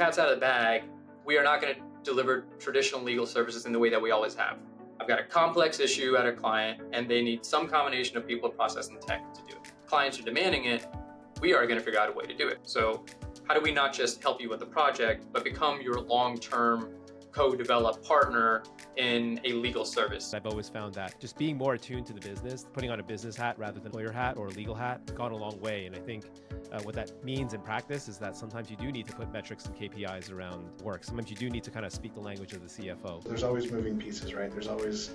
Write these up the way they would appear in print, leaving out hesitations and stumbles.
cat's out of the bag. We are not going to deliver traditional legal services in the way that we always have. I've got a complex issue at a client and they need some combination of people, process, and tech to do it. Clients are demanding it. We are going to figure out a way to do it. So how do we not just help you with the project, but become your long-term co-develop partner in a legal service? I've always found that just being more attuned to the business, putting on a business hat rather than a lawyer hat or a legal hat, gone a long way. And I think what that means in practice is that sometimes you do need to put metrics and KPIs around work. Sometimes you do need to kind of speak the language of the CFO. There's always moving pieces, right? There's always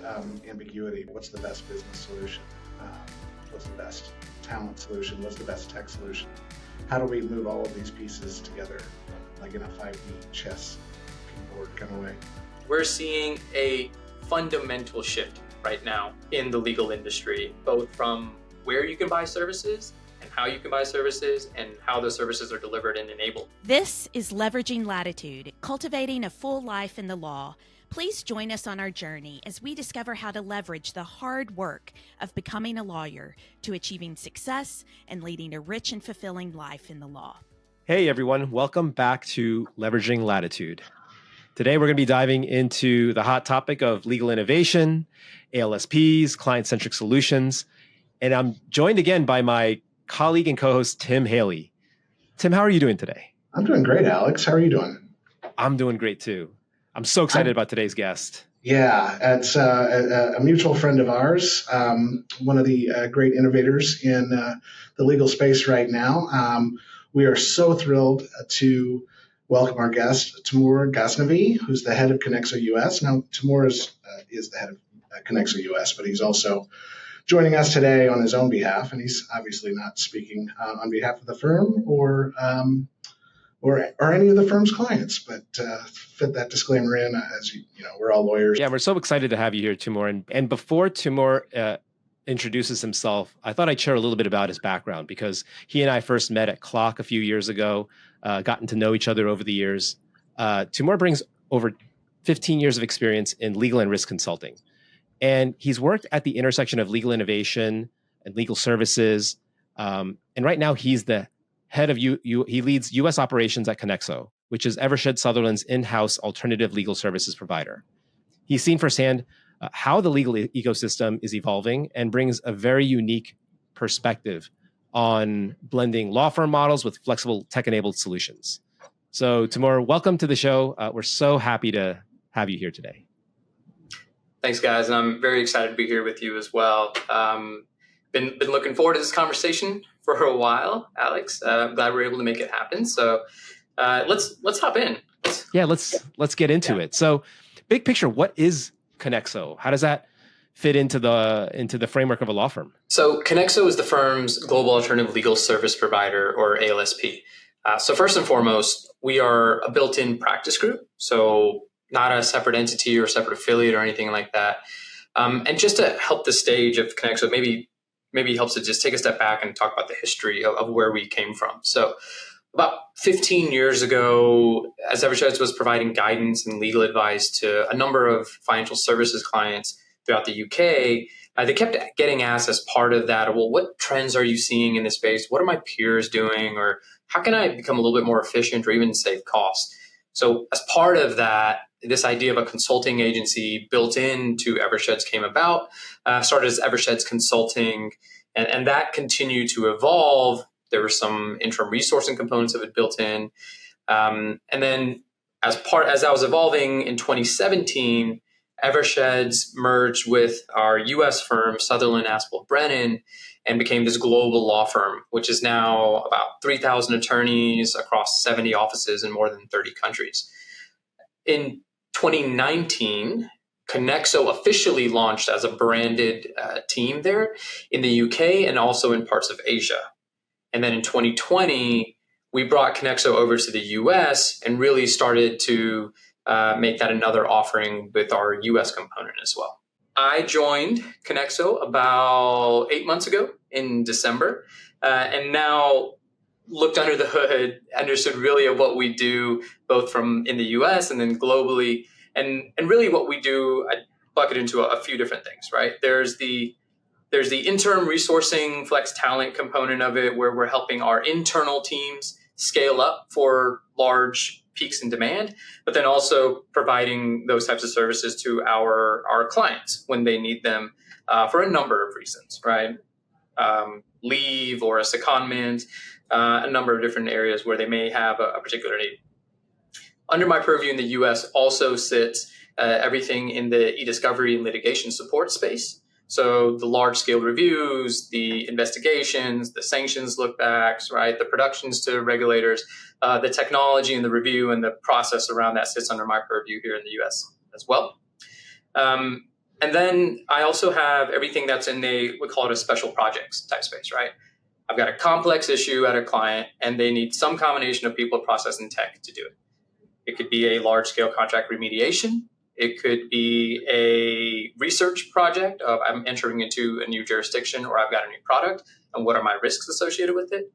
ambiguity. What's the best business solution? What's the best talent solution? What's the best tech solution? How do we move all of these pieces together, like in a 5D chess board kind of way? We're seeing a fundamental shift right now in the legal industry, both from where you can buy services and how you can buy services and how the services are delivered and enabled. This is Leveraging Latitude, cultivating a full life in the law. Please join us on our journey as we discover how to leverage the hard work of becoming a lawyer to achieving success and leading a rich and fulfilling life in the law. Hey everyone, welcome back to Leveraging Latitude. Today we're going to be diving into the hot topic of legal innovation, ALSPs, client-centric solutions, and I'm joined again by my colleague and co-host, Tim Haley. Tim, how are you doing today? I'm doing great, Alex. How are you doing? I'm doing great too. I'm so excited about today's guest. Yeah, it's a mutual friend of ours, one of the great innovators in the legal space right now. We are so thrilled to welcome our guest, Taimur Ghaznavi, who's the head of Konexo US. Now, Taimur is the head of Konexo US, but he's also joining us today on his own behalf, and he's obviously not speaking on behalf of the firm or any of the firm's clients, but fit that disclaimer in, as you know, we're all lawyers. Yeah, we're so excited to have you here, Taimur. And before Taimur introduces himself, I thought I'd share a little bit about his background, because he and I first met at Clock a few years ago, gotten to know each other over the years. Taimur brings over 15 years of experience in legal and risk consulting. And he's worked at the intersection of legal innovation and legal services. And right now he's the head of he leads US operations at Konexo, which is Eversheds Sutherland's in-house alternative legal services provider. He's seen firsthand how the legal ecosystem is evolving and brings a very unique perspective on blending law firm models with flexible tech-enabled solutions. So Taimur, welcome to the show. We're so happy to have you here today. Thanks, guys. And I'm very excited to be here with you as well. Been looking forward to this conversation for a while, Alex. I'm glad we're able to make it happen. So let's hop in. Let's get into it. So, big picture, what is Konexo? How does that fit into the framework of a law firm? So Konexo is the firm's global alternative legal service provider, or ALSP. So first and foremost, we are a built-in practice group. So not a separate entity or a separate affiliate or anything like that. And just to help the stage of Konexo, maybe helps to just take a step back and talk about the history of where we came from. So about 15 years ago, as Eversheds was providing guidance and legal advice to a number of financial services clients throughout the UK, they kept getting asked as part of that, well, what trends are you seeing in this space? What are my peers doing? Or how can I become a little bit more efficient or even save costs? So as part of that, this idea of a consulting agency built into Eversheds came about, started as Eversheds Consulting, and that continued to evolve. There were some interim resourcing components of it built in. And then as that was evolving in 2017, Eversheds merged with our US firm, Sutherland, Aspel, Brennan, and became this global law firm, which is now about 3,000 attorneys across 70 offices in more than 30 countries. In 2019, Konexo officially launched as a branded team there in the UK and also in parts of Asia. And then in 2020, we brought Konexo over to the US and really started to make that another offering with our US component as well. I joined Konexo about 8 months ago in December, and now looked under the hood, understood really of what we do, both from in the US and then globally. And really what we do, I bucket into a few different things, right? There's the interim resourcing flex talent component of it, where we're helping our internal teams scale up for large peaks in demand, but then also providing those types of services to our clients when they need them for a number of reasons, right? Leave or a secondment, a number of different areas where they may have a particular need. Under my purview in the US also sits everything in the e-discovery and litigation support space. So the large-scale reviews, the investigations, the sanctions look-backs, right? The productions to regulators, the technology and the review and the process around that sits under my purview here in the US as well. And then I also have everything that's in we call it a special projects type space, right? I've got a complex issue at a client and they need some combination of people, process, and tech to do it. It could be a large-scale contract remediation. It could be a research project of I'm entering into a new jurisdiction or I've got a new product and what are my risks associated with it.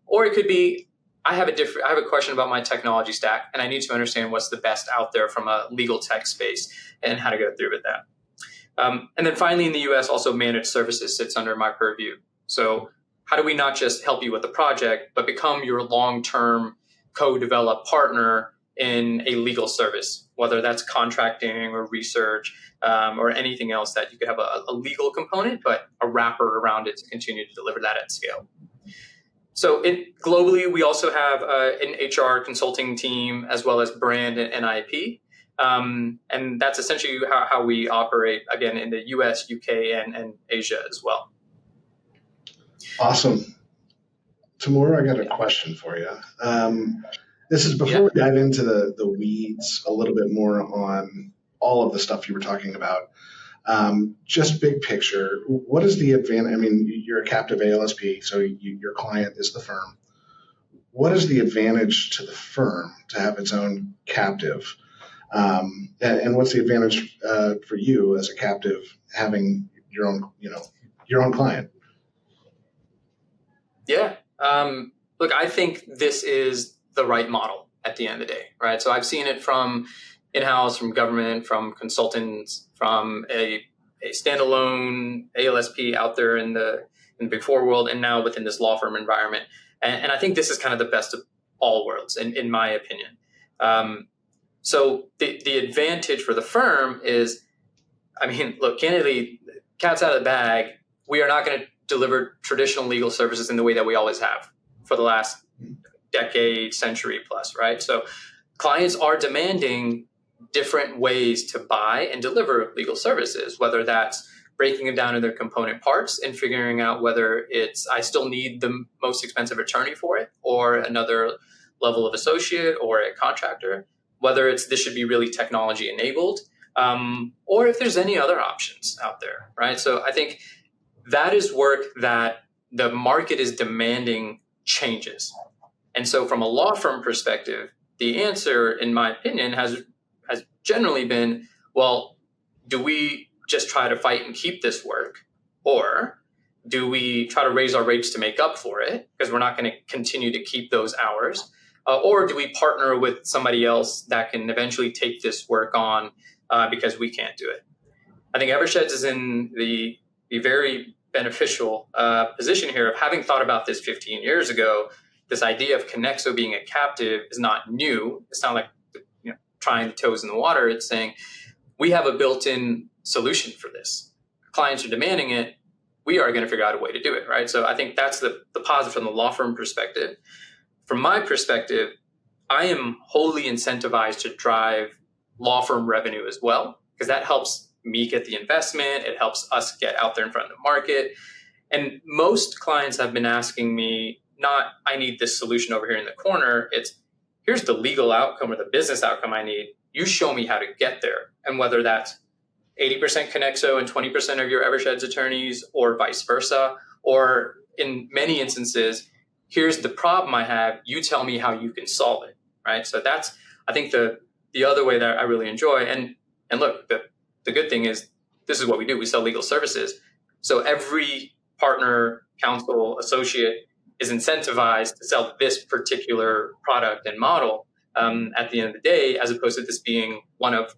Or it could be I have a question about my technology stack and I need to understand what's the best out there from a legal tech space and how to go through with that. And then finally in the US also managed services sits under my purview. So how do we not just help you with the project, but become your long-term co-develop partner in a legal service, whether that's contracting or research or anything else that you could have a legal component, but a wrapper around it to continue to deliver that at scale. So globally, we also have an HR consulting team as well as brand and IP. And that's essentially how we operate, again, in the US, UK, and Asia as well. Awesome. Taimur, I got a question for you. This is before we dive into the weeds a little bit more on all of the stuff you were talking about. Just big picture, what is the advantage? I mean, you're a captive ALSP, so your client is the firm. What is the advantage to the firm to have its own captive? And what's the advantage for you as a captive having your own client? Yeah. Look, I think this is the right model at the end of the day, right? So I've seen it from in-house, from government, from consultants, from a standalone ALSP out there in the Big Four world, and now within this law firm environment. And I think this is kind of the best of all worlds, in my opinion. So the advantage for the firm is, I mean, look, candidly, cat's out of the bag. We are not going to deliver traditional legal services in the way that we always have for the last decade, century plus, right? So clients are demanding different ways to buy and deliver legal services, whether that's breaking them down in their component parts and figuring out whether I still need the most expensive attorney for it or another level of associate or a contractor, whether this should be really technology enabled, or if there's any other options out there, right? So I think that is work that the market is demanding changes. And so from a law firm perspective, the answer, in my opinion, has generally been, well, do we just try to fight and keep this work? Or do we try to raise our rates to make up for it because we're not going to continue to keep those hours? Or do we partner with somebody else that can eventually take this work on because we can't do it? I think Eversheds is in the very beneficial position here of having thought about this 15 years ago. This idea of Konexo being a captive is not new. It's not like trying the toes in the water. It's saying we have a built-in solution for this. Clients are demanding it. We are going to figure out a way to do it, right? So I think that's the positive from the law firm perspective. From my perspective, I am wholly incentivized to drive law firm revenue as well, because that helps me get the investment. It helps us get out there in front of the market. And most clients have been asking me, not, I need this solution over here in the corner. It's, here's the legal outcome or the business outcome I need. You show me how to get there. And whether that's 80% Konexo and 20% of your Eversheds attorneys or vice versa, or in many instances, here's the problem I have. You tell me how you can solve it, right? So that's, I think, the other way that I really enjoy. And look, the good thing is this is what we do. We sell legal services. So every partner, counsel, associate is incentivized to sell this particular product and model at the end of the day, as opposed to this being one of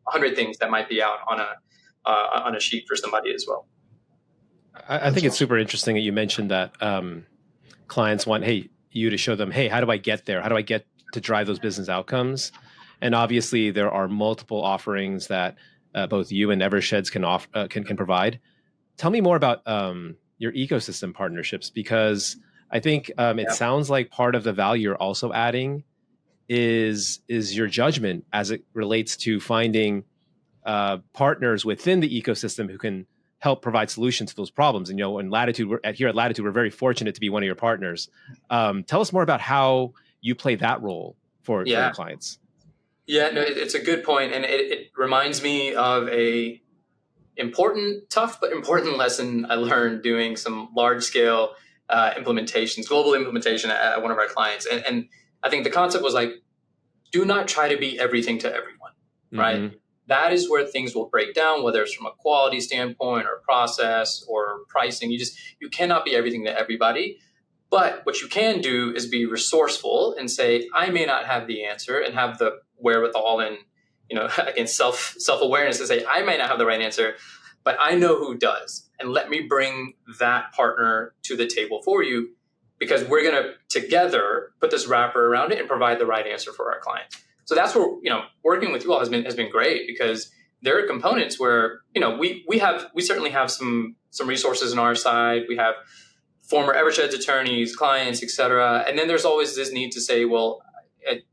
100 things that might be out on a sheet for somebody as well. I think it's super interesting that you mentioned that clients want, hey, you to show them, hey, how do I get there? How do I get to drive those business outcomes? And obviously, there are multiple offerings that both you and Eversheds can provide. Tell me more about your ecosystem partnerships, because I think it sounds like part of the value you're also adding is your judgment as it relates to finding partners within the ecosystem who can help provide solutions to those problems. And in Latitude, here at Latitude, we're very fortunate to be one of your partners. Tell us more about how you play that role for your clients. Yeah, no, it's a good point, and it reminds me of a tough but important lesson I learned doing some large scale implementations, global implementation at one of our clients. And I think the concept was like, do not try to be everything to everyone, right? Mm-hmm. That is where things will break down, whether it's from a quality standpoint or process or pricing. You cannot be everything to everybody. But what you can do is be resourceful and say, I may not have the answer, and have the wherewithal and, again, self-awareness to say, I may not have the right answer, but I know who does. And let me bring that partner to the table for you, because we're going to together put this wrapper around it and provide the right answer for our client. So that's where, working with you all has been great, because there are components where, we certainly have some resources on our side. We have former Eversheds attorneys, clients, et cetera. And then there's always this need to say, well,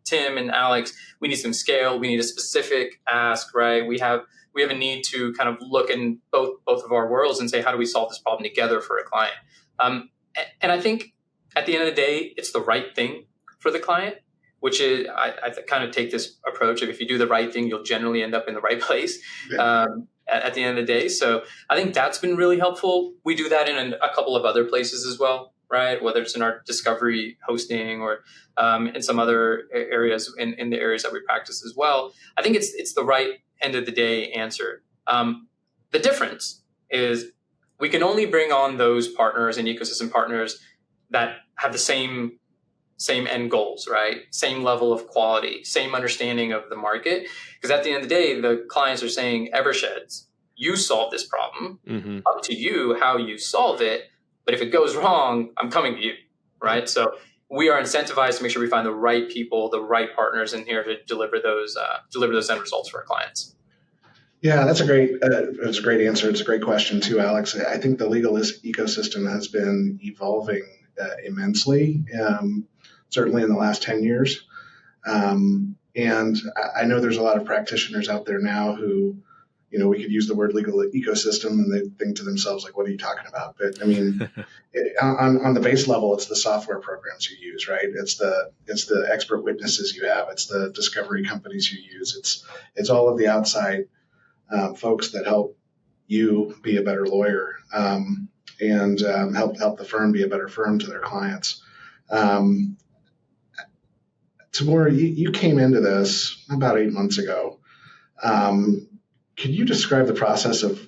Tim and Alex, we need some scale. We need a specific ask, right? We have a need to kind of look in both of our worlds and say, how do we solve this problem together for a client? And I think at the end of the day, it's the right thing for the client, which is, I kind of take this approach of, if you do the right thing, you'll generally end up in the right place. At the end of the day. So I think that's been really helpful. We do that in a couple of other places as well, right? Whether it's in our discovery hosting or in some other areas, in the areas that we practice as well. I think it's the right end of the day answer. The difference is we can only bring on those partners and ecosystem partners that have the same end goals, right? Same level of quality, same understanding of the market. Because at the end of the day, the clients are saying, Eversheds, you solve this problem. Mm-hmm. Up to you how you solve it. But if it goes wrong, I'm coming to you, right? So we are incentivized to make sure we find the right people, the right partners in here to deliver those end results for our clients. Yeah, that's a great answer. It's a great question too, Alex. I think the legal ecosystem has been evolving immensely. Certainly in the last 10 years. And I know there's a lot of practitioners out there now who, we could use the word legal ecosystem and they think to themselves, like, what are you talking about? But I mean, on the base level, it's the software programs you use, right? It's the expert witnesses you have. It's the discovery companies you use. It's all of the outside folks that help you be a better lawyer and help the firm be a better firm to their clients. Taimur, you came into this about 8 months ago. Could you describe the process of,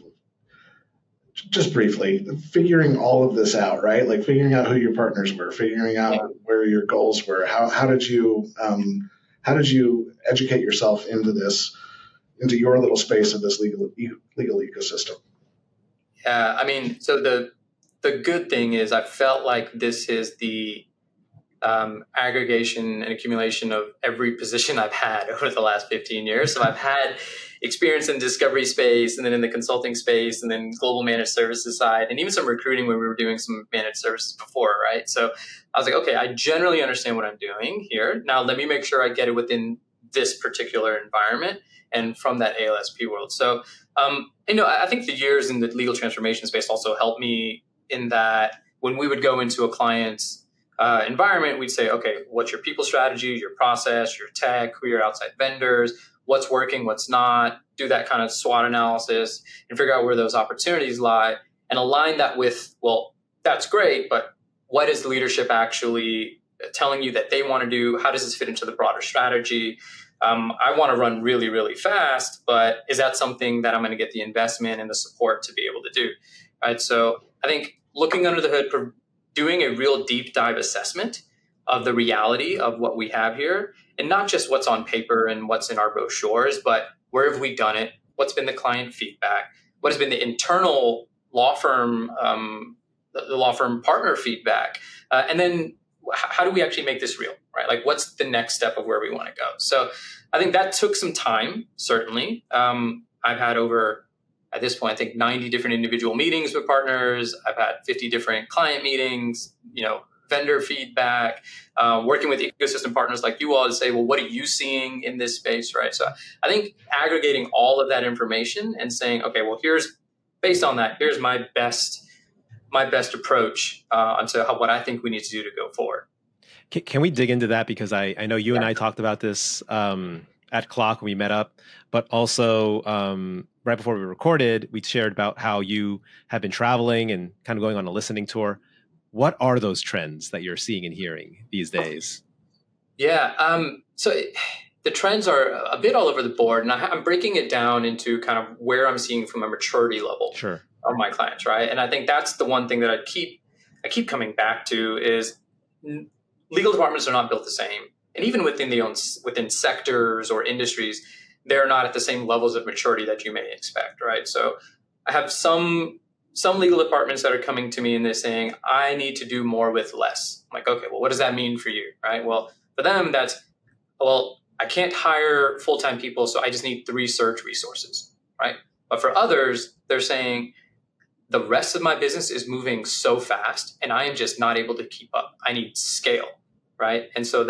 just briefly, figuring all of this out, right? Like figuring out who your partners were, figuring out where your goals were. How did you educate yourself into your little space of this legal ecosystem? Yeah, I mean, so the good thing is I felt like this is the aggregation and accumulation of every position I've had over the last 15 years. So I've had experience in discovery space, and then in the consulting space, and then global managed services side, and even some recruiting when we were doing some managed services before, right? So I was like, okay, I generally understand what I'm doing here. Now let me make sure I get it within this particular environment and from that ALSP world. So, I think the years in the legal transformation space also helped me in that when we would go into a client's environment, we'd say, okay, what's your people strategy, your process, your tech, who are your outside vendors, what's working, what's not, do that kind of SWOT analysis and figure out where those opportunities lie and align that with, well, that's great, but what is the leadership actually telling you that they want to do? How does this fit into the broader strategy? I want to run really, really fast, but is that something that I'm going to get the investment and the support to be able to do? Right. So I think looking under the hood, doing a real deep dive assessment of the reality of what we have here, and not just what's on paper and what's in our brochures, but where have we done it? What's been the client feedback? What has been the internal law firm, the law firm partner feedback? And then how do we actually make this real, right? Like, what's the next step of where we want to go? So I think that took some time, certainly. I've had over, at this point, I think 90 different individual meetings with partners. I've had 50 different client meetings, vendor feedback, working with ecosystem partners like you all to say, well, what are you seeing in this space, right? So I think aggregating all of that information and saying, okay, well, based on that, here's my best approach onto what I think we need to do to go forward. Can we dig into that? Because I know you and I talked about this at Clock when we met up, but also right before we recorded, we shared about how you have been traveling and kind of going on a listening tour. What are those trends that you're seeing and hearing these days? Yeah, the trends are a bit all over the board, and I'm breaking it down into kind of where I'm seeing from a maturity level of my clients, right? And I think that's the one thing that I keep coming back to is legal departments are not built the same, and even within sectors or industries, they're not at the same levels of maturity that you may expect, right? So I have some legal departments that are coming to me and they're saying, I need to do more with less. I'm like, okay, well, what does that mean for you, right? Well, for them, I can't hire full-time people, so I just need 3 search resources, right? But for others, they're saying, the rest of my business is moving so fast and I am just not able to keep up. I need scale, right? And so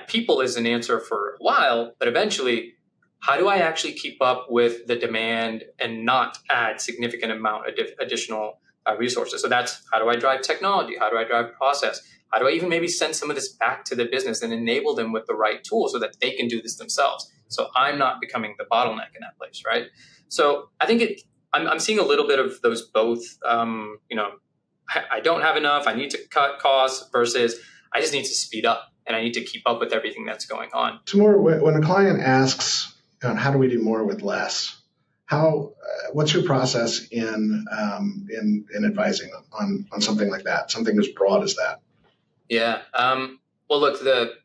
people is an answer for a while, but eventually, how do I actually keep up with the demand and not add significant amount of additional resources? So that's, how do I drive technology? How do I drive process? How do I even maybe send some of this back to the business and enable them with the right tools so that they can do this themselves? So I'm not becoming the bottleneck in that place, right? So I think I'm seeing a little bit of those both. I don't have enough. I need to cut costs versus I just need to speed up and I need to keep up with everything that's going on. Taimur, when a client asks, how do we do more with less? What's your process in advising on something like that, something as broad as that? Yeah. Well, look,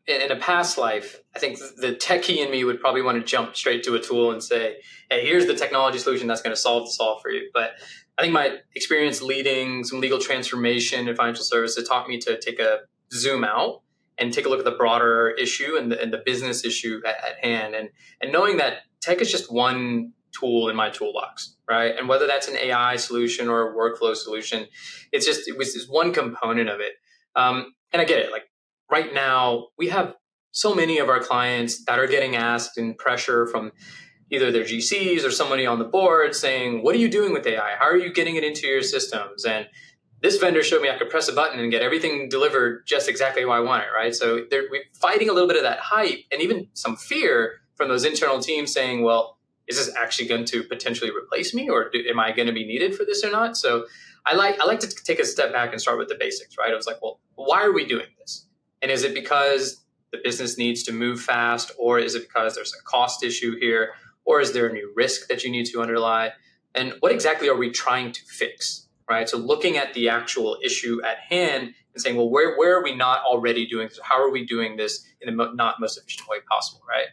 in a past life, I think the techie in me would probably want to jump straight to a tool and say, hey, here's the technology solution that's going to solve for you. But I think my experience leading some legal transformation in financial services taught me to take a zoom out and take a look at the broader issue and the business issue at hand. And knowing that tech is just one tool in my toolbox, right? And whether that's an AI solution or a workflow solution, it was just one component of it. And I get it. Like right now, we have so many of our clients that are getting asked in pressure from either their GCs or somebody on the board saying, what are you doing with AI? How are you getting it into your systems? And this vendor showed me I could press a button and get everything delivered just exactly how I want it, right? So we're fighting a little bit of that hype and even some fear from those internal teams saying, well, is this actually going to potentially replace me, or am I going to be needed for this or not? So I like to take a step back and start with the basics, right? I was like, well, why are we doing this? And is it because the business needs to move fast, or is it because there's a cost issue here, or is there a new risk that you need to underlie? And what exactly are we trying to fix, right? So looking at the actual issue at hand and saying, well, where are we not already doing this? How are we doing this in the not most efficient way possible, right?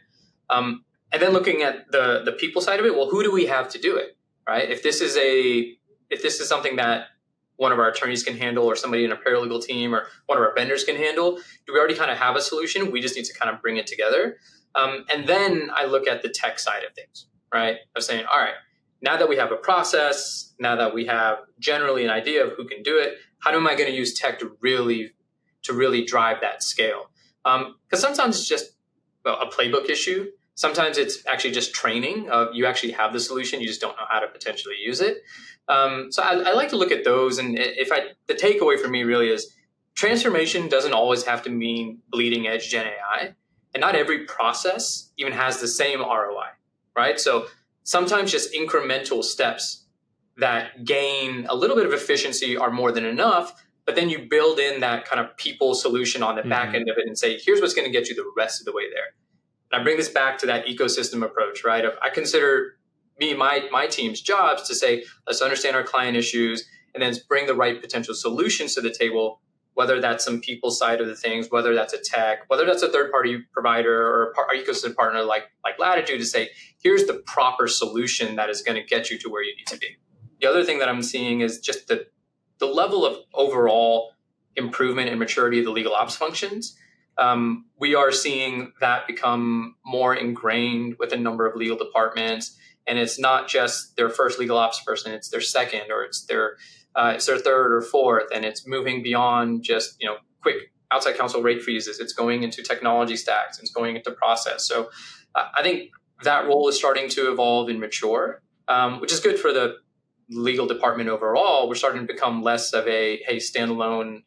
And then looking at the people side of it, well, who do we have to do it, right? If this is something that one of our attorneys can handle, or somebody in a paralegal team, or one of our vendors can handle, do we already kind of have a solution? We just need to kind of bring it together. And then I look at the tech side of things, right? Of saying, all right, now that we have a process, now that we have generally an idea of who can do it, how am I going to use tech to really drive that scale? Because sometimes it's just a playbook issue. Sometimes it's actually just training. You actually have the solution, you just don't know how to potentially use it. So I like to look at those. And the takeaway for me really is transformation doesn't always have to mean bleeding edge Gen AI. And not every process even has the same ROI, right? So sometimes just incremental steps that gain a little bit of efficiency are more than enough, but then you build in that kind of people solution on the back end of it and say, here's what's going to get you the rest of the way there. And I bring this back to that ecosystem approach, right? I consider my team's jobs to say, let's understand our client issues and then bring the right potential solutions to the table, whether that's some people side of the things, whether that's a tech, whether that's a third-party provider or our ecosystem partner like Latitude, to say, here's the proper solution that is going to get you to where you need to be. The other thing that I'm seeing is just the level of overall improvement and maturity of the legal ops functions, we are seeing that become more ingrained with a number of legal departments. And it's not just their first legal ops person, it's their second, or it's their third or fourth. And it's moving beyond just, quick outside counsel rate freezes. It's going into technology stacks. It's going into process. So I think that role is starting to evolve and mature, which is good for the legal department overall. We're starting to become less of a standalone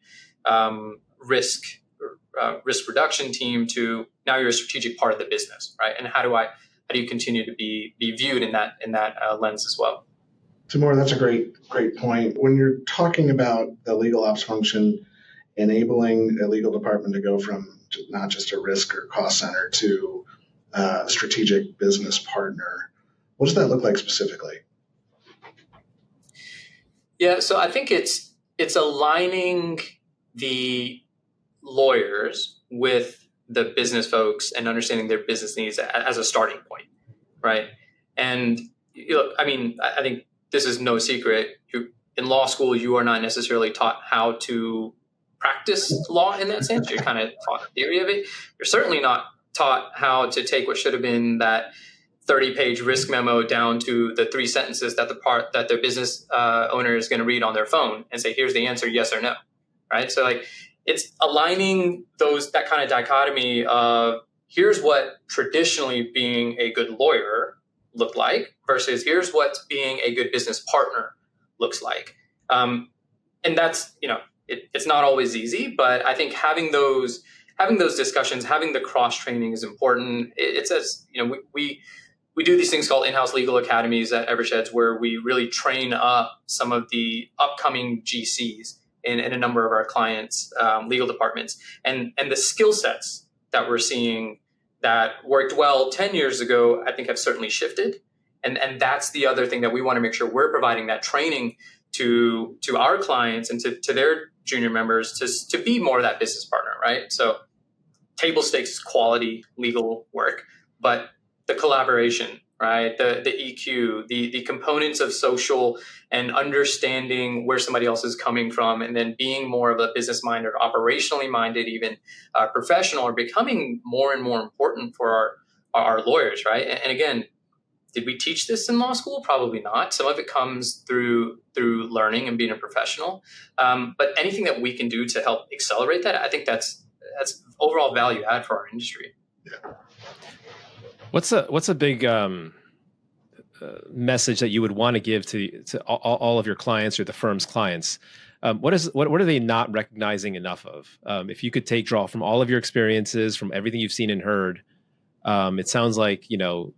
risk reduction team to now you're a strategic part of the business, right? And how do you continue to be viewed in that lens as well? Taimur, that's a great point. When you're talking about the legal ops function, enabling a legal department to go from not just a risk or cost center to a strategic business partner, what does that look like specifically? Yeah, so I think it's aligning the lawyers with the business folks and understanding their business needs as a starting point, right? And I think this is no secret. In law school, you are not necessarily taught how to practice law in that sense. You're kind of taught the theory of it. You're certainly not taught how to take what should have been that 30-page risk memo down to the 3 sentences that the business owner is going to read on their phone and say, here's the answer, yes or no, right? So it's aligning that kind of dichotomy of here's what traditionally being a good lawyer looked like versus here's what being a good business partner looks like. And that's, it's not always easy, but I think having those discussions, having the cross training is important. It's as, we do these things called in-house legal academies at Eversheds, where we really train up some of the upcoming GCs in a number of our clients' legal departments. And the skill sets that we're seeing that worked well 10 years ago, I think have certainly shifted. And that's the other thing that we want to make sure we're providing that training to our clients and to their junior members to be more of that business partner, right? So table stakes quality legal work, but the collaboration, right? The EQ, the components of social and understanding where somebody else is coming from, and then being more of a business minded, operationally minded, even professional, are becoming more and more important for our lawyers, right? And again, did we teach this in law school? Probably not. Some of it comes through learning and being a professional. But anything that we can do to help accelerate that, I think that's overall value add for our industry. Yeah. What's a big message that you would want to give to all of your clients or the firm's clients? What are they not recognizing enough of? If you could draw from all of your experiences, from everything you've seen and heard, it sounds like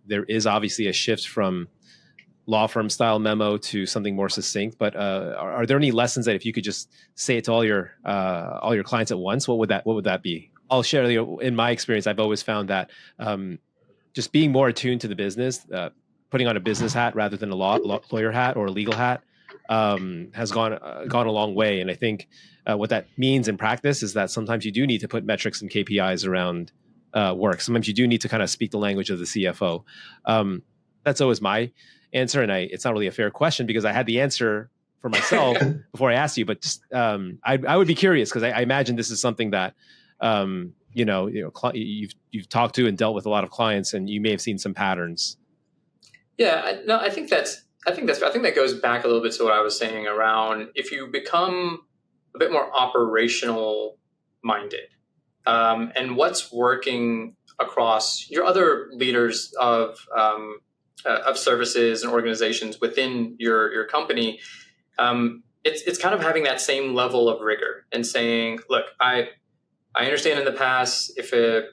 there is obviously a shift from law firm style memo to something more succinct. But are there any lessons that if you could just say it to all your clients at once, what would that be? I'll share. In my experience, I've always found that just being more attuned to the business, putting on a business hat rather than a lawyer hat or a legal hat, has gone a long way. And I think what that means in practice is that sometimes you do need to put metrics and KPIs around work. Sometimes you do need to kind of speak the language of the CFO. That's always my answer, and it's not really a fair question because I had the answer for myself before I asked you. But just I would be curious because I imagine this is something that you've talked to and dealt with a lot of clients, and you may have seen some patterns. Yeah, I think that goes back a little bit to what I was saying around if you become a bit more operational minded, and what's working across your other leaders of services and organizations within your company. It's kind of having that same level of rigor and saying, look, I understand in the past if the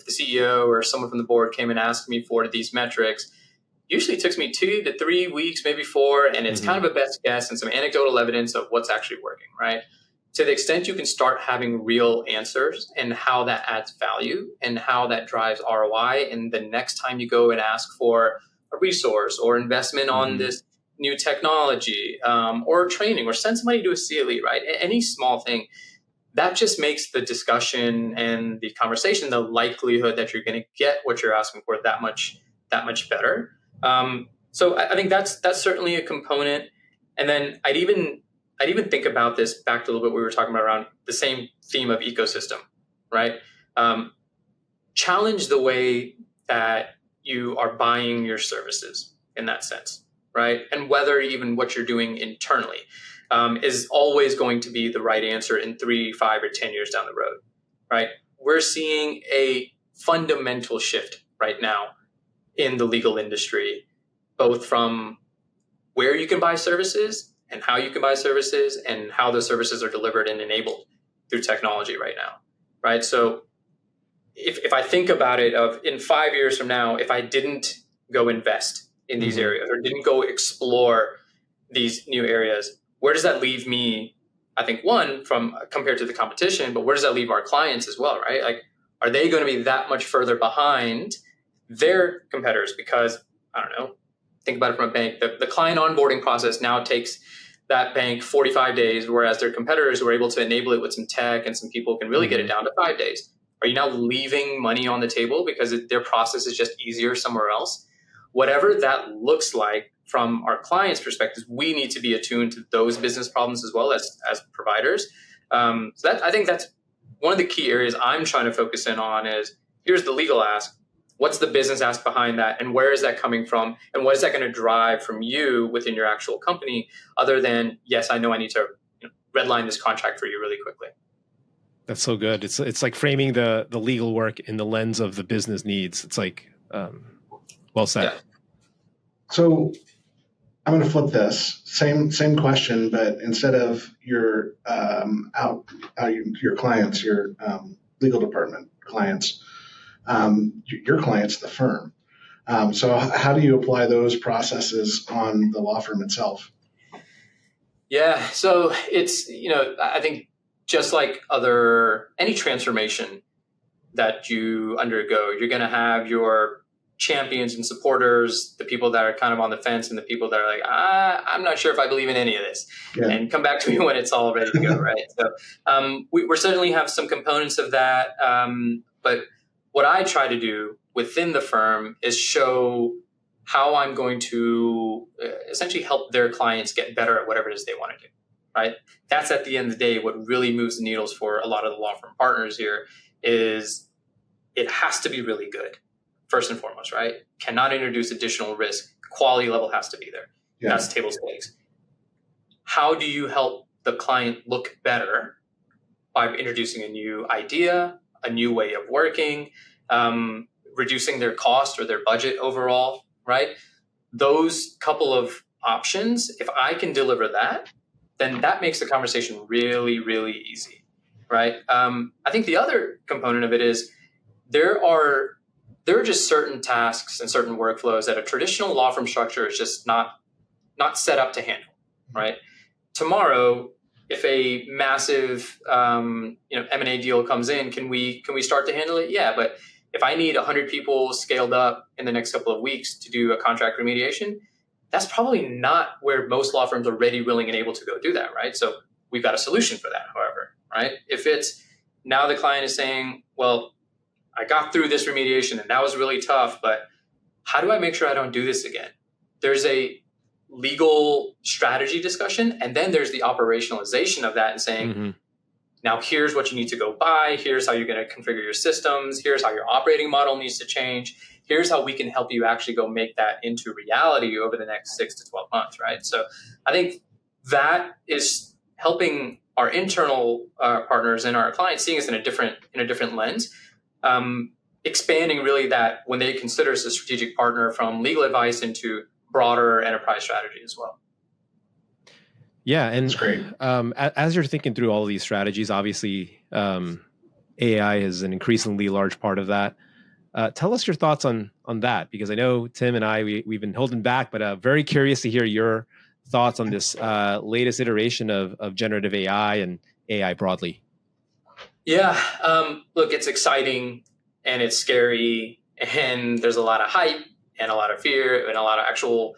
CEO or someone from the board came and asked me for these metrics, usually it takes me 2 to 3 weeks, maybe 4, and it's kind of a best guess and some anecdotal evidence of what's actually working, right? To the extent you can start having real answers and how that adds value and how that drives ROI, and the next time you go and ask for a resource or investment on this new technology or training or send somebody to a CLE, right? Any small thing, that just makes the discussion and the conversation, the likelihood that you're going to get what you're asking for that much better. So I think that's certainly a component. And then I'd even I'd even think about this back to a little bit we were talking about around the same theme of ecosystem, right? Challenge the way that you are buying your services in that sense, right? And whether even what you're doing internally is always going to be the right answer in 3, 5, or 10 years down the road, right? We're seeing a fundamental shift right now in the legal industry, both from where you can buy services and how you can buy services and how those services are delivered and enabled through technology right now, right? So if I think about it, of in 5 years from now, if I didn't go invest in these areas or didn't go explore these new areas, where does that leave me? I think one, from compared to the competition, but where does that leave our clients as well, right? Like, are they going to be that much further behind their competitors? Because I don't know, think about it from a bank. The client onboarding process now takes that bank 45 days, whereas their competitors were able to enable it with some tech and some people can really get it down to 5 days. Are you now leaving money on the table because their process is just easier somewhere else? Whatever that looks like from our clients' perspective, we need to be attuned to those business problems as well as providers. So that, I think that's one of the key areas I'm trying to focus in on is, here's the legal ask. What's the business ask behind that? And where is that coming from? And what is that going to drive from you within your actual company, other than, yes, I know I need to redline this contract for you really quickly. That's so good. It's like framing the legal work in the lens of the business needs. It's like, well said. Yeah. So I'm going to flip this same question, but instead of your your clients, your legal department clients, your clients, the firm. So how do you apply those processes on the law firm itself? Yeah, so it's, I think just like any transformation that you undergo, you're going to have your champions and supporters, the people that are kind of on the fence and the people that are like, I'm not sure if I believe in any of this, and come back to me when it's all ready to go, right? So we certainly have some components of that. But what I try to do within the firm is show how I'm going to essentially help their clients get better at whatever it is they want to do, right? That's at the end of the day, what really moves the needles for a lot of the law firm partners here is it has to be really good, first and foremost, right? Cannot introduce additional risk. Quality level has to be there. Yeah. That's table stakes. How do you help the client look better by introducing a new idea, a new way of working, reducing their cost or their budget overall, right? Those couple of options, if I can deliver that, then that makes the conversation really, really easy, right? I think the other component of it is there are just certain tasks and certain workflows that a traditional law firm structure is just not set up to handle, right? Tomorrow, if a massive M&A deal comes in, can we start to handle it? Yeah, but if I need 100 people scaled up in the next couple of weeks to do a contract remediation, that's probably not where most law firms are ready, willing, and able to go do that, right? So we've got a solution for that, however, right? If it's now the client is saying, well, I got through this remediation and that was really tough, but how do I make sure I don't do this again? There's a legal strategy discussion, and then there's the operationalization of that and saying, now here's what you need to go buy, here's how you're going to configure your systems, here's how your operating model needs to change, here's how we can help you actually go make that into reality over the next 6 to 12 months, right? So I think that is helping our internal partners and our clients seeing us in a different lens, expanding really that when they consider us a strategic partner from legal advice into broader enterprise strategy as well. Yeah, and that's great. As you're thinking through all of these strategies, obviously AI is an increasingly large part of that. Tell us your thoughts on that, because I know Tim and I, we've been holding back, but very curious to hear your thoughts on this latest iteration of generative AI and AI broadly. Yeah, look, it's exciting and it's scary, and there's a lot of hype and a lot of fear and a lot of actual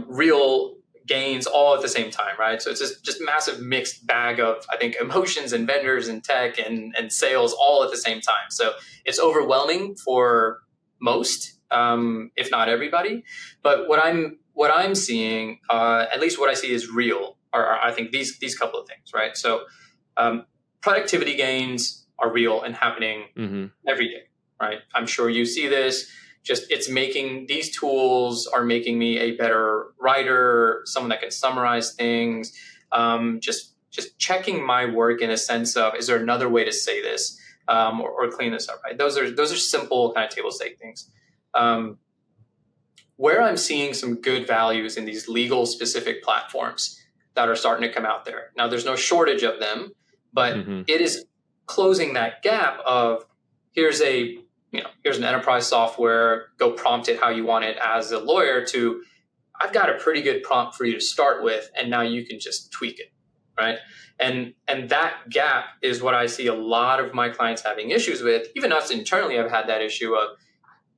real gains all at the same time, right? So it's just massive mixed bag of, I think, emotions and vendors and tech and sales all at the same time. So it's overwhelming for most, if not everybody. But what I'm seeing, at least what I see is real, are I think these couple of things, right? So productivity gains are real and happening every day, right? I'm sure you see this. Just these tools are making me a better writer, someone that can summarize things. Just checking my work in a sense of, is there another way to say this or clean this up, right? Those are simple kind of table stake things. Where I'm seeing some good values in these legal specific platforms that are starting to come out there. Now, there's no shortage of them, but it is closing that gap of here's an enterprise software, go prompt it how you want it as a lawyer, to I've got a pretty good prompt for you to start with, and now you can just tweak it, right? And that gap is what I see a lot of my clients having issues with. Even us internally have had that issue of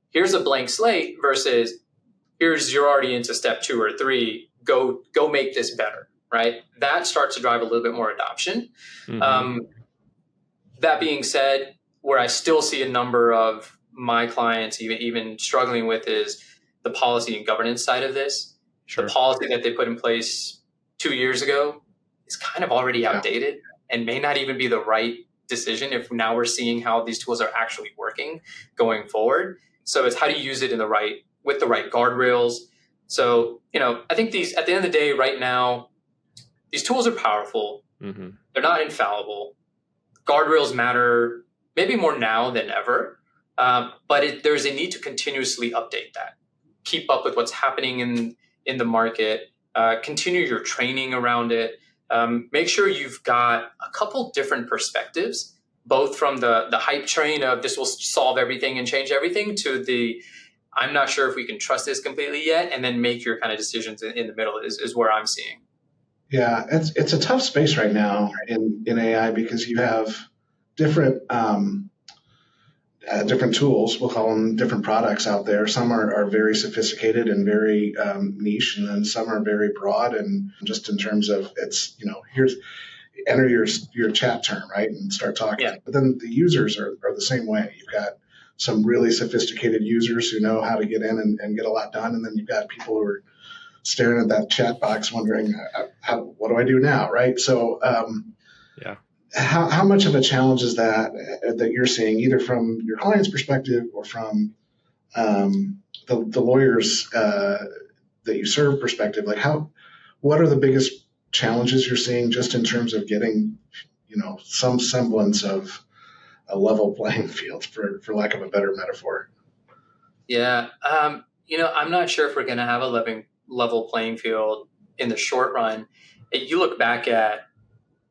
here's a blank slate versus you're already into step 2 or 3, go make this better, right? That starts to drive a little bit more adoption. That being said, where I still see a number of my clients even struggling with is the policy and governance side of this. Sure. The policy that they put in place 2 years ago is kind of already outdated and may not even be the right decision if now we're seeing how these tools are actually working going forward. So it's how do you use it with the right guardrails. So, I think at the end of the day, right now, these tools are powerful. They're not infallible. Guardrails matter maybe more now than ever, but there's a need to continuously update that, keep up with what's happening in the market, continue your training around it, make sure you've got a couple different perspectives, both from the hype train of this will solve everything and change everything to the I'm not sure if we can trust this completely yet, and then make your kind of decisions in the middle is where I'm seeing. Yeah, it's a tough space right now in AI because you have different different tools, we'll call them different products out there. Some are very sophisticated and very niche, and then some are very broad and just in terms of it's, here's enter your chat term, right, and start talking. Yeah. But then the users are the same way. You've got some really sophisticated users who know how to get in and get a lot done, and then you've got people who are staring at that chat box wondering, what do I do now, right? So how much of a challenge is that you're seeing, either from your client's perspective or from the lawyers that you serve perspective? Like what are the biggest challenges you're seeing just in terms of getting, some semblance of a level playing field, for lack of a better metaphor? Yeah. I'm not sure if we're going to have a level playing field in the short run. You look back at,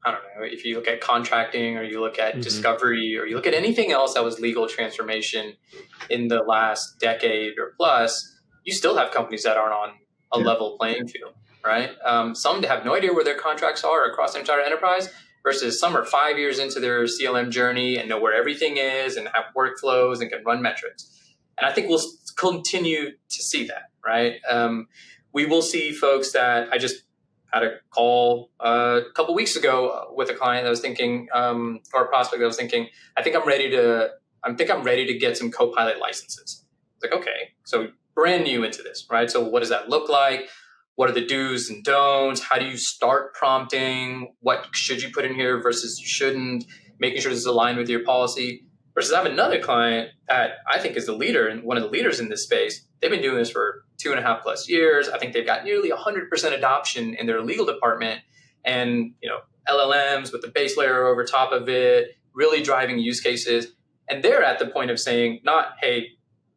I don't know, if you look at contracting or you look at discovery or you look at anything else that was legal transformation in the last decade or plus, you still have companies that aren't on a level playing field, right? Some have no idea where their contracts are across the entire enterprise, versus some are 5 years into their CLM journey and know where everything is and have workflows and can run metrics. And I think we'll continue to see that, right? We will see folks that I just had a call a couple weeks ago with a client that was thinking, or a prospect that was thinking, I think I'm ready to get some Copilot licenses. It's like, okay, so brand new into this, right? So what does that look like? What are the do's and don'ts? How do you start prompting? What should you put in here versus you shouldn't? Making sure this is aligned with your policy. Versus I have another client that I think is the leader and one of the leaders in this space. They've been doing this for 2.5+ years. I think they've got nearly 100% adoption in their legal department, and LLMs with the base layer over top of it, really driving use cases. And they're at the point of saying, not, hey,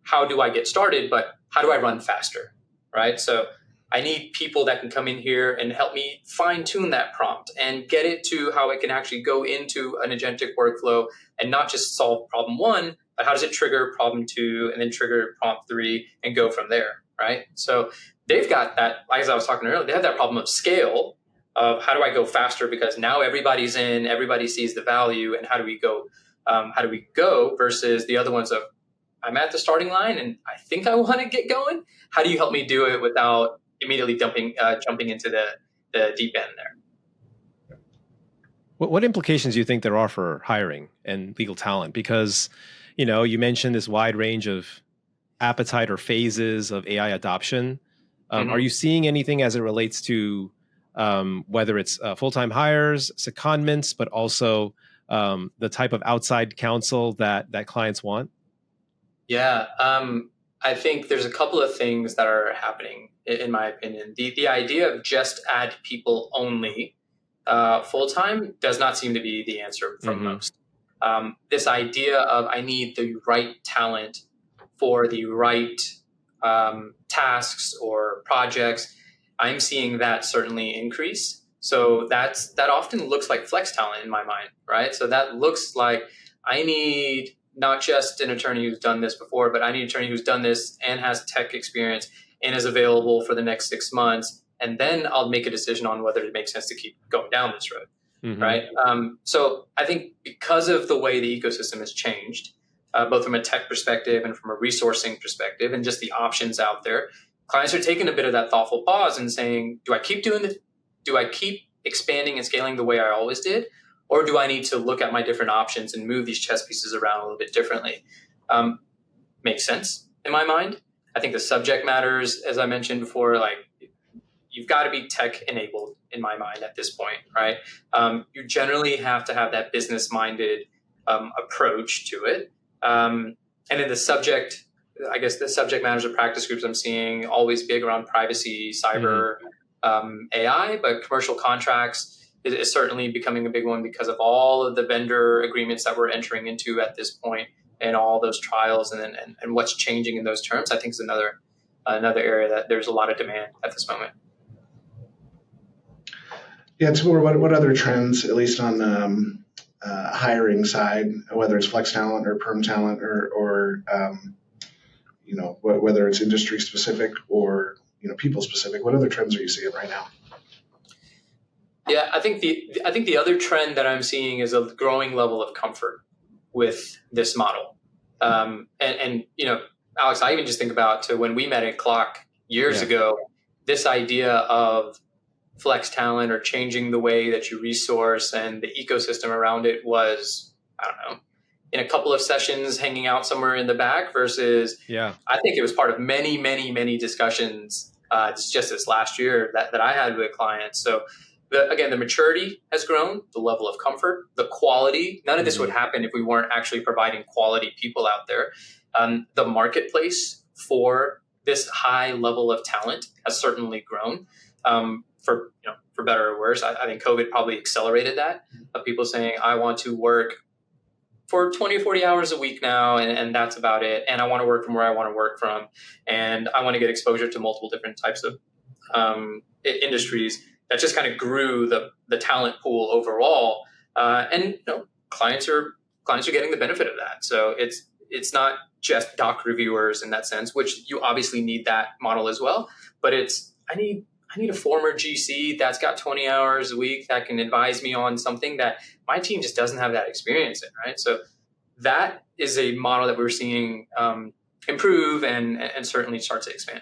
how do I get started, but how do I run faster, right? So I need people that can come in here and help me fine tune that prompt and get it to how it can actually go into an agentic workflow and not just solve problem 1, but how does it trigger problem 2 and then trigger prompt 3 and go from there, right? So they've got that, like as I was talking earlier, they have that problem of scale of how do I go faster because now everybody's in, everybody sees the value, and how do we go versus the other ones of I'm at the starting line and I think I want to get going. How do you help me do it without immediately jumping into the deep end there? What implications do you think there are for hiring and legal talent? Because, you mentioned this wide range of appetite or phases of AI adoption. Are you seeing anything as it relates to whether it's full-time hires, secondments, but also the type of outside counsel that clients want? Yeah, I think there's a couple of things that are happening, in my opinion. The idea of just add people only full-time does not seem to be the answer from most. This idea of I need the right talent for the right tasks or projects, I'm seeing that certainly increase. So that often looks like flex talent in my mind, right? So that looks like I need not just an attorney who's done this before, but I need an attorney who's done this and has tech experience and is available for the next 6 months. And then I'll make a decision on whether it makes sense to keep going down this road, right? So I think because of the way the ecosystem has changed, both from a tech perspective and from a resourcing perspective and just the options out there, clients are taking a bit of that thoughtful pause and saying, do I keep doing this? Do I keep expanding and scaling the way I always did? Or do I need to look at my different options and move these chess pieces around a little bit differently? Makes sense in my mind. I think the subject matters, as I mentioned before, like you've got to be tech enabled in my mind at this point, right? You generally have to have that business minded approach to it. And in the subject, I guess the subject matters of practice groups I'm seeing always big around privacy, cyber, AI, but commercial contracts is certainly becoming a big one because of all of the vendor agreements that we're entering into at this point and all those trials and what's changing in those terms. I think is another area that there's a lot of demand at this moment. Yeah, Taimur, what other trends, at least on the hiring side, whether it's flex talent or perm talent or whether it's industry specific or people specific, what other trends are you seeing right now? Yeah, I think the other trend that I'm seeing is a growing level of comfort with this model. And Alex, I even just think about to when we met at Clock years ago, this idea of flex talent or changing the way that you resource and the ecosystem around it was, I don't know, in a couple of sessions hanging out somewhere in the back versus, I think it was part of many, many, many discussions just this last year that I had with clients. So the maturity has grown, the level of comfort, the quality. None of this would happen if we weren't actually providing quality people out there. The marketplace for this high level of talent has certainly grown. For better or worse, I think COVID probably accelerated that, of people saying, I want to work for 20 or 40 hours a week now, and that's about it. And I want to work from where I want to work from. And I want to get exposure to multiple different types of industries. That just kind of grew the talent pool overall. And clients are getting the benefit of that. So it's not just doc reviewers in that sense, which you obviously need that model as well. But I need a former GC that's got 20 hours a week that can advise me on something that my team just doesn't have that experience in, right? So that is a model that we're seeing improve and certainly start to expand.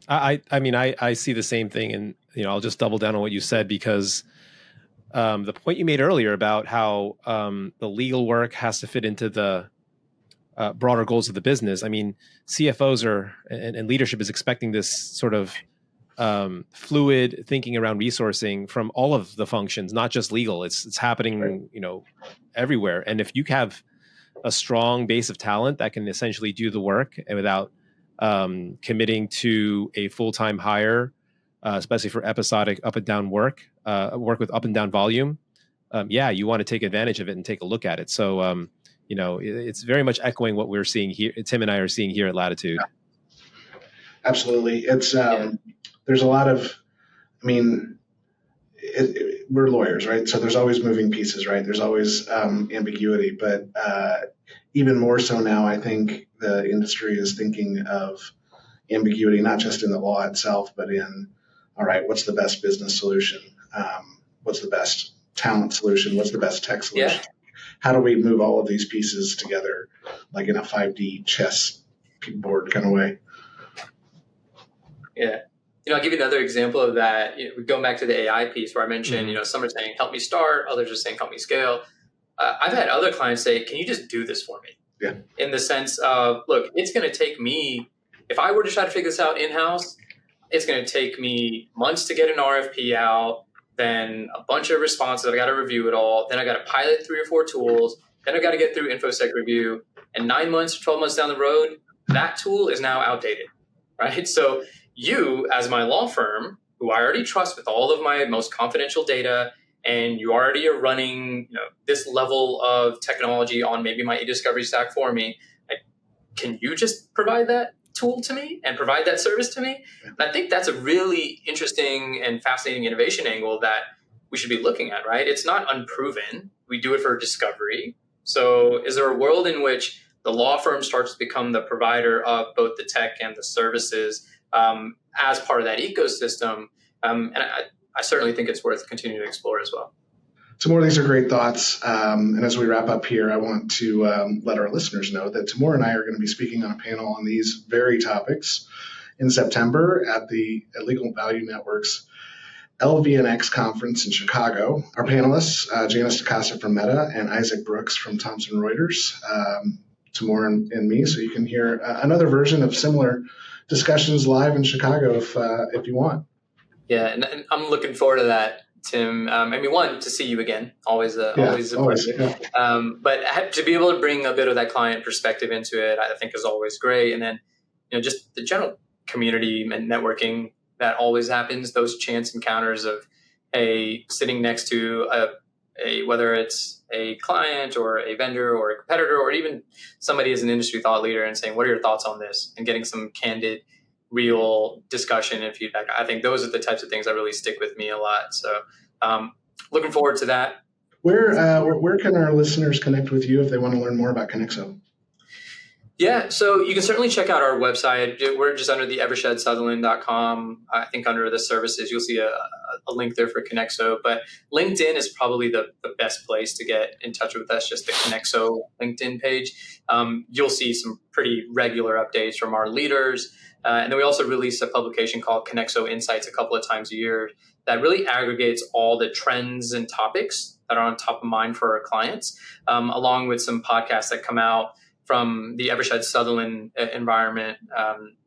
I see the same thing, and I'll just double down on what you said because the point you made earlier about how the legal work has to fit into the broader goals of the business. I mean, CFOs and leadership is expecting this sort of fluid thinking around resourcing from all of the functions, not just legal. It's happening, everywhere. And if you have a strong base of talent that can essentially do the work and without committing to a full-time hire, especially for episodic up and down work with up and down volume, you want to take advantage of it and take a look at it. So, it's very much echoing what we're seeing here. Tim and I are seeing here at Latitude. Yeah. Absolutely. It's there's a lot of, we're lawyers, right? So there's always moving pieces, right? There's always ambiguity, but even more so now, I think the industry is thinking of ambiguity, not just in the law itself, but in, all right, what's the best business solution? What's the best talent solution? What's the best tech solution? Yeah. How do we move all of these pieces together, like in a 5D chess board kind of way? Yeah. I'll give you another example of that. Going back to the AI piece where I mentioned, some are saying, help me start. Others are saying, help me scale. I've had other clients say, can you just do this for me? Yeah. In the sense of, look, it's going to take me, if I were to try to figure this out in-house, it's going to take me months to get an RFP out, then a bunch of responses. I got to review it all. Then I got to pilot 3 or 4 tools. Then I got to get through InfoSec review. And 9 months, 12 months down the road, that tool is now outdated, right? So you, as my law firm, who I already trust with all of my most confidential data, and you already are running this level of technology on maybe my e-discovery stack for me, can you just provide that tool to me and provide that service to me? And I think that's a really interesting and fascinating innovation angle that we should be looking at, right? It's not unproven. We do it for discovery. So is there a world in which the law firm starts to become the provider of both the tech and the services as part of that ecosystem? And I certainly think it's worth continuing to explore as well. Taimur, these are great thoughts. And as we wrap up here, I want to let our listeners know that Taimur and I are going to be speaking on a panel on these very topics in September at the Legal Value Network's LVNX conference in Chicago. Our panelists, Janice DeCosta from Meta and Isaac Brooks from Thomson Reuters, Taimur and me. So you can hear another version of similar discussions live in Chicago if you want. Yeah, and I'm looking forward to that, Tim. One, to see you again, always a pleasure. Yeah. But to be able to bring a bit of that client perspective into it, I think is always great. And then, just the general community and networking that always happens, those chance encounters of sitting next to a whether it's a client or a vendor or a competitor, or even somebody as an industry thought leader and saying, what are your thoughts on this? And getting some candid, real discussion and feedback. I think those are the types of things that really stick with me a lot. So looking forward to that. Where can our listeners connect with you if they want to learn more about Konexo? Yeah, so you can certainly check out our website. We're just under the Eversheds Sutherland.com. I think under the services, you'll see a link there for Konexo. But LinkedIn is probably the best place to get in touch with us, just the Konexo LinkedIn page. You'll see some pretty regular updates from our leaders. And then we also release a publication called Konexo Insights a couple of times a year that really aggregates all the trends and topics that are on top of mind for our clients, along with some podcasts that come out from the Eversheds Sutherland environment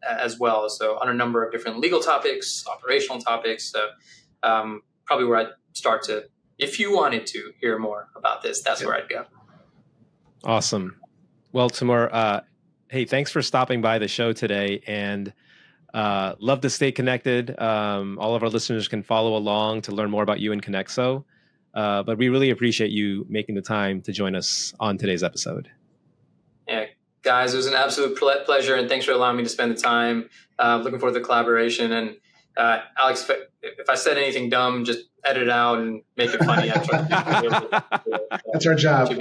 as well. So on a number of different legal topics, operational topics. So probably where I'd start to, if you wanted to hear more about this, that's where I'd go. Awesome. Well, Taimur, hey, thanks for stopping by the show today, and love to stay connected. All of our listeners can follow along to learn more about you and Konexo. But we really appreciate you making the time to join us on today's episode. Yeah, guys, it was an absolute pleasure, and thanks for allowing me to spend the time. Looking forward to the collaboration. And Alex, if I said anything dumb, just edit it out and make it funny. That's our job.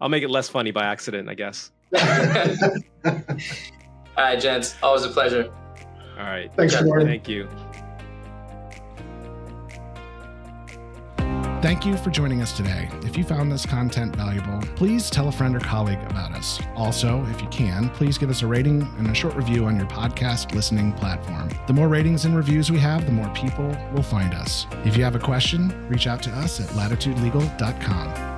I'll make it less funny by accident, I guess. All right, gents. Always a pleasure. All right. Thanks, Warren. Thank you. Thank you for joining us today. If you found this content valuable, please tell a friend or colleague about us. Also, if you can, please give us a rating and a short review on your podcast listening platform. The more ratings and reviews we have, the more people will find us. If you have a question, reach out to us at latitudelegal.com.